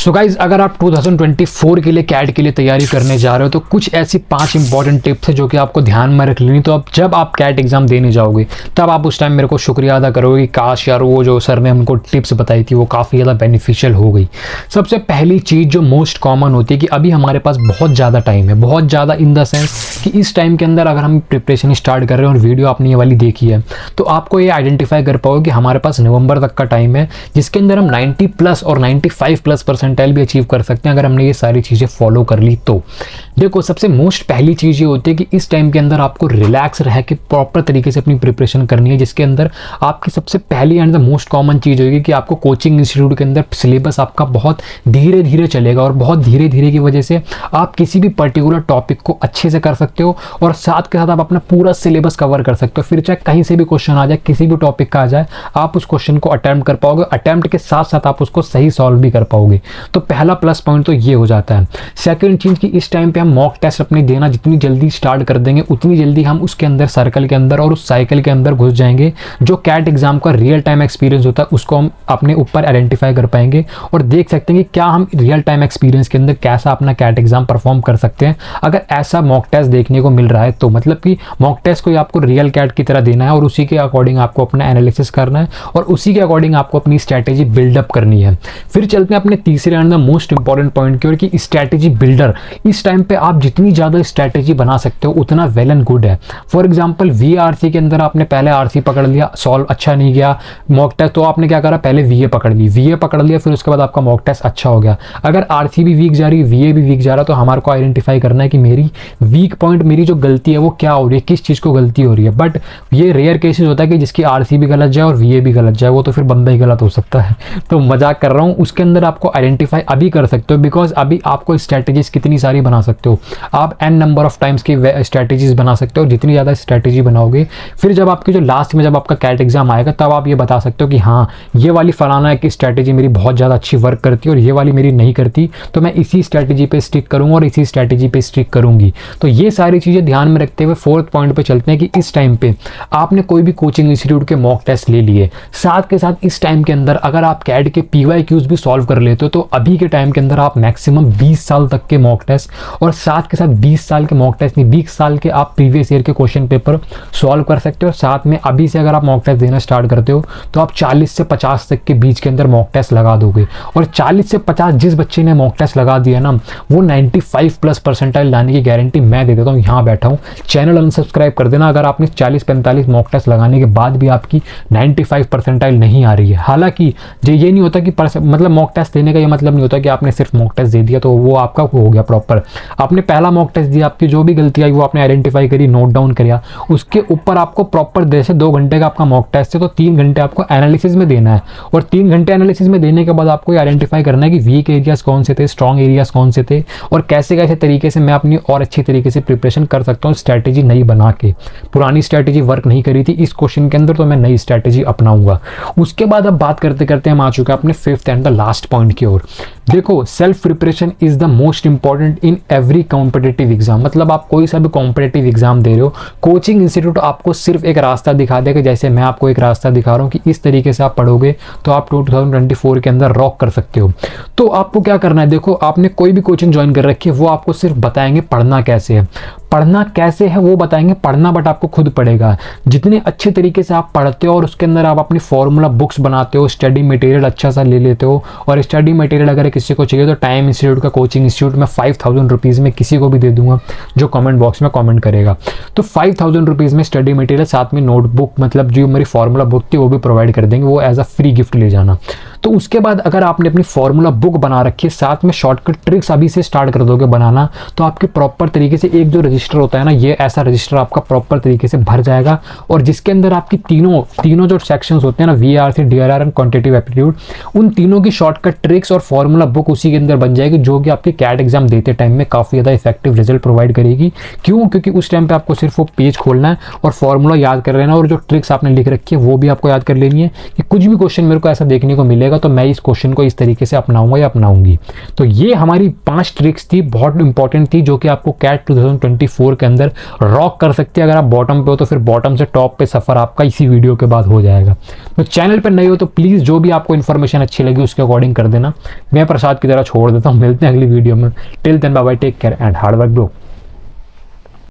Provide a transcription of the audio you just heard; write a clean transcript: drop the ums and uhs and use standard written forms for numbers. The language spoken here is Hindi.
सो गाइज, अगर आप 2024 के लिए कैट के लिए तैयारी करने जा रहे हो तो कुछ ऐसी 5 इंपॉर्टेंट टिप्स है जो कि आपको ध्यान में रख लेनी। तो अब जब आप कैट एग्जाम देने जाओगे तब आप उस टाइम मेरे को शुक्रिया अदा करोगे कि काश यार वो जो सर ने हमको टिप्स बताई थी वो काफ़ी ज़्यादा बेनिफिशियल हो गई। सबसे पहली चीज़ जो मोस्ट कॉमन होती है कि अभी हमारे पास बहुत ज़्यादा टाइम है, बहुत ज़्यादा इन द सेंस कि इस टाइम के अंदर अगर हम प्रिपरेशन स्टार्ट कर रहे हैं और वीडियो आपने ये वाली देखी है तो आपको ये आइडेंटिफाई कर पाओगे कि हमारे पास नवंबर तक का टाइम है जिसके अंदर हम 90 प्लस और 95 प्लस परसेंटाइल भी अचीव कर सकते हैं अगर हमने ये सारी चीज़ें फॉलो कर ली तो। देखो, सबसे मोस्ट पहली चीज़ ये होती है कि इस टाइम के अंदर आपको रिलैक्स रह के प्रॉपर तरीके से अपनी प्रिपरेशन करनी है, जिसके अंदर आपकी सबसे पहली एंड द मोस्ट कॉमन चीज़ होगी कि आपको कोचिंग इंस्टीट्यूट के अंदर सिलेबस आपका बहुत धीरे धीरे चलेगा और बहुत धीरे धीरे की वजह से आप किसी भी पर्टिकुलर टॉपिक को अच्छे से कर सकते हो और साथ के साथ आप अपना पूरा सिलेबस कवर कर सकते हो। फिर चाहे कहीं से भी क्वेश्चन आ जाए, किसी भी टॉपिक का आ जाए, आप उस क्वेश्चन को अटेम्प्ट कर पाओगे, अटेम्प्ट के साथ साथ आप उसको सही सॉल्व भी कर पाओगे। तो पहला प्लस पॉइंट तो ये हो जाता है। सेकंड चीज़ कि इस टाइम पे हम मॉक टेस्ट अपने देना जितनी जल्दी स्टार्ट कर देंगे उतनी जल्दी हम उसके अंदर सर्कल के अंदर और उस साइकिल के अंदर घुस जाएंगे। जो कैट एग्जाम का रियल टाइम एक्सपीरियंस होता है उसको हम अपने ऊपर आइडेंटिफाई कर पाएंगे और देख सकते हैं कि क्या हम रियल टाइम एक्सपीरियंस के अंदर कैसा अपना कैट एग्जाम परफॉर्म कर सकते हैं। अगर ऐसा मॉक टेस्ट देखने को मिल रहा है तो मतलब कि मॉक टेस्ट को आपको रियल कैट की तरह देना है और उसी के अकॉर्डिंग आपको अपना एनालिसिस करना है और उसी के अकॉर्डिंग आपको अपनी स्ट्रैटेजी बिल्डअप करनी है। फिर चलते हैं अपने तीसरे and the most important point की ओर कि स्ट्रैटेजी बिल्डर। इस टाइम पे आप जितनी ज़्यादा स्ट्रैटेजी बना सकते हो उतना वेल एंड गुड है। फॉर एग्जांपल VRC के अंदर आपने पहले RC पकड़ लिया, सॉल्व अच्छा नहीं गया मॉक टेस्ट, तो आपने क्या करा, पहले VA पकड़ ली, VA पकड़ लिया, फिर उसके बाद आपका मॉक टेस्ट अच्छा हो गया। अगर RC भी वीक जा रही है, VA भी वीक जा रहा है, तो हमारे को आइडेंटिफाई करना है कि मेरी वीक पॉइंट, मेरी जो गलती है वो क्या हो रही है, किस चीज़ को गलती हो रही है। बट ये रेयर केसेस होता है कि जिसकी RC भी गलत जाए और VA भी गलत जाए, वो तो फिर बंदा ही गलत हो सकता है। तो मजाक कर रहा हूँ, उसके अंदर आपको आइडेंटिफाई अभी कर सकते हो बिकॉज अभी आपको स्ट्रैटेजीज कितनी सारी बना सकते हो, आप n नंबर ऑफ टाइम्स की स्ट्रैटेजीज बना सकते हो। जितनी ज़्यादा स्ट्रैटेजी बनाओगे फिर जब आपकी जो लास्ट में जब आपका कैट एग्जाम आएगा तब आप ये बता सकते हो कि हाँ ये वाली फलाना है कि स्ट्रैटेजी मेरी बहुत ज़्यादा अच्छी वर्क करती है और ये वाली मेरी नहीं करती, तो मैं इसी स्ट्रैटेजी पे स्टिक करूँगा और इसी स्ट्रैटेजी पे स्टिक करूँगी। तो ये सारी चीज़ें ध्यान में रखते हुए फोर्थ पॉइंट पे चलते हैं कि इस टाइम पे आपने कोई भी कोचिंग इंस्टीट्यूट के मॉक टेस्ट ले लिए, साथ के साथ इस टाइम के अंदर अगर आप कैट के PYQs भी सॉल्व कर लेते हो तो अभी के टाइम के अंदर आप मैक्सिमम 20 साल तक के मॉक टेस्ट और साथ के साथ 20 साल के मॉक टेस्ट नहीं 20 साल के आप प्रीवियस ईयर के क्वेश्चन पेपर सॉल्व कर सकते हो। साथ में अभी से अगर आप मॉक टेस्ट देना स्टार्ट करते हो तो आप 40 से 50 तक के बीच के अंदर मॉक टेस्ट लगा दोगे और 40 से 50 जिस बच्चे ने मॉक टेस्ट लगा दिया ना वो 95 प्लस परसेंटाइल लाने की गारंटी मैं दे देता हूँ। यहाँ बैठा हूँ, चैनल अनसब्सक्राइब कर देना अगर आपने 40-45 मॉक टेस्ट लगाने के बाद भी आपकी 95 परसेंटाइल नहीं आ रही है। हालांकि ये नहीं होता कि मतलब मॉक टेस्ट देने का ये मतलब नहीं होता कि आपने सिर्फ मॉक टेस्ट दे दिया तो वो आपका हो गया प्रॉपर। आपने पहला मॉक टेस्ट दिया, आपकी जो भी गलती आई वो आपने आइडेंटिफाई करी, नोट डाउन किया, उसके ऊपर आपको प्रॉपर जैसे 2 घंटे का आपका मॉक टेस्ट है तो 3 घंटे आपको एनालिसिस में देना है और 3 घंटे एनालिसिस में देने के बाद आपको आइडेंटिफाई करना है कि वीक एरियाज कौन से थे, स्ट्रॉन्ग एरियाज कौन से थे और कैसे कैसे तरीके से मैं अपनी और अच्छी तरीके से प्रिपरेशन कर सकता हूँ स्ट्रैटेजी नई बना के। पुरानी स्ट्रैटेजी वर्क नहीं करी थी इस क्वेश्चन के अंदर तो मैं नई स्ट्रैटेजी अपनाऊंगा। उसके बाद अब बात करते करते हम आ चुके हैं अपने fifth and the last point की ओर। देखो, self preparation is the most important in every competitive exam. मतलब आप कोई सा भी कॉम्पिटिटिव एग्जाम दे रहे हो, कोचिंग इंस्टीट्यूट आपको सिर्फ एक रास्ता दिखा देगा, जैसे मैं आपको एक रास्ता दिखा रहा हूँ कि इस तरीके से आप पढ़ोगे तो आप 2024 के अंदर रॉक कर सकते हो। तो आपको क्या करना है, देखो आपने कोई भी कोचिंग ज्वाइन कर रखी है वो आपको सिर्फ बताएंगे पढ़ना कैसे है, पढ़ना कैसे है वो बताएंगे, पढ़ना बट आपको खुद पड़ेगा। जितने अच्छे तरीके से आप पढ़ते हो और उसके अंदर आप अपनी फॉर्मूला बुक्स बनाते हो, स्टडी मटेरियल अच्छा सा ले लेते हो और स्टडी मटेरियल अगर किसी को चाहिए तो टाइम इंस्टीट्यूट का कोचिंग इंस्टीट्यूट में 5000 रुपीज़ में किसी को भी दे दूंगा जो कमेंट बॉक्स में कमेंट करेगा। तो 5000 रुपीज़ में स्टडी मटेरियल साथ में नोटबुक, मतलब जो मेरी फॉर्मूला बुक थी वो भी प्रोवाइड कर देंगे, वो एज अ फ्री गिफ्ट ले जाना। तो उसके बाद अगर आपने अपनी फॉर्मूला बुक बना रखी है, साथ में शॉर्टकट ट्रिक्स अभी से स्टार्ट कर दोगे बनाना, तो आपके प्रॉपर तरीके से एक जो रजिस्टर होता है ना, ये ऐसा रजिस्टर आपका प्रॉपर तरीके से भर जाएगा और जिसके अंदर आपकी तीनों जो सेक्शंस होते हैं ना, VRC, DRR and quantitative aptitude, उन तीनों की शॉर्टकट ट्रिक्स और फॉर्मूला बुक उसी के अंदर बन जाएगी जो कि आपके कैट एग्जाम देते टाइम में काफ़ी ज़्यादा इफेक्टिव रिजल्ट प्रोवाइड करेगी। क्यों? क्योंकि उस टाइम पे आपको सिर्फ वो पेज खोलना है और फॉर्मूला याद कर लेना और जो ट्रिक्स आपने लिख रखी है वो भी आपको याद कर लेनी है कि कुछ भी क्वेश्चन मेरे को ऐसा देखने को मिलेगा जाएगा तो मैं इस क्वेश्चन को इस तरीके से अपनाऊंगा या अपनाऊंगी। तो ये हमारी 5 ट्रिक्स थी, बहुत इंपॉर्टेंट थी, जो कि आपको कैट 2024 के अंदर रॉक कर सकती है। अगर आप बॉटम पे हो तो फिर बॉटम से टॉप पे सफ़र आपका इसी वीडियो के बाद हो जाएगा। तो चैनल पर नए हो तो प्लीज़ जो भी आपको इन्फॉर्मेशन अच्छी लगी उसके अकॉर्डिंग कर देना। मैं प्रसाद की तरह छोड़ देता हूँ, मिलते हैं अगली वीडियो में। Till then bye bye, take care and hard work bro.